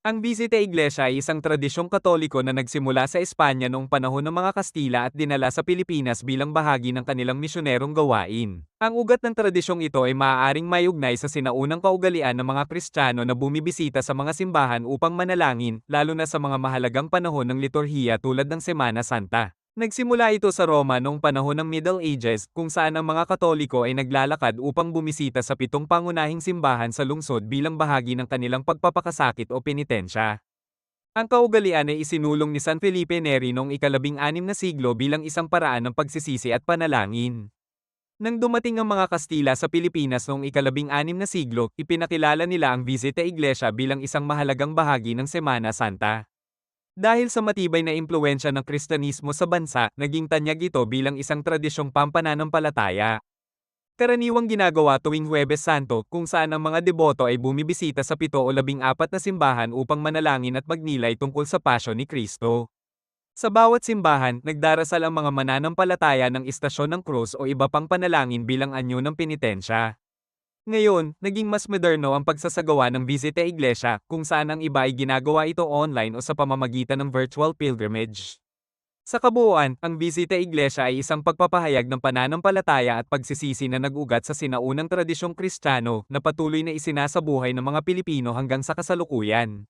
Ang Visita Iglesia ay isang tradisyong Katoliko na nagsimula sa Espanya noong panahon ng mga Kastila at dinala sa Pilipinas bilang bahagi ng kanilang misyonerong gawain. Ang ugat ng tradisyong ito ay maaaring maiugnay sa sinaunang kaugalian ng mga Kristiyano na bumibisita sa mga simbahan upang manalangin, lalo na sa mga mahalagang panahon ng liturhiya tulad ng Semana Santa. Nagsimula ito sa Roma noong panahon ng Middle Ages, kung saan ang mga Katoliko ay naglalakad upang bumisita sa 7 pangunahing simbahan sa lungsod bilang bahagi ng kanilang pagpapakasakit o penitensya. Ang kaugalian ay isinulong ni San Felipe Neri noong ika-16 na siglo bilang isang paraan ng pagsisisi at panalangin. Nang dumating ang mga Kastila sa Pilipinas noong ika-16 na siglo, ipinakilala nila ang Visita Iglesia bilang isang mahalagang bahagi ng Semana Santa. Dahil sa matibay na impluwensya ng Kristyanismo sa bansa, naging tanyag ito bilang isang tradisyong pampananampalataya. Karaniwang ginagawa tuwing Huwebes Santo, kung saan ang mga deboto ay bumibisita sa 7 o 14 na simbahan upang manalangin at magnilay tungkol sa pasyon ni Kristo. Sa bawat simbahan, nagdarasal ang mga mananampalataya ng Istasyon ng Krus o iba pang panalangin bilang anyo ng penitensya. Ngayon, naging mas moderno ang pagsasagawa ng Visita Iglesia, kung saan ang iba ay ginagawa ito online o sa pamamagitan ng virtual pilgrimage. Sa kabuuan, ang Visita Iglesia ay isang pagpapahayag ng pananampalataya at pagsisisi na nag-ugat sa sinaunang tradisyong Kristiyano na patuloy na isinasabuhay ng mga Pilipino hanggang sa kasalukuyan.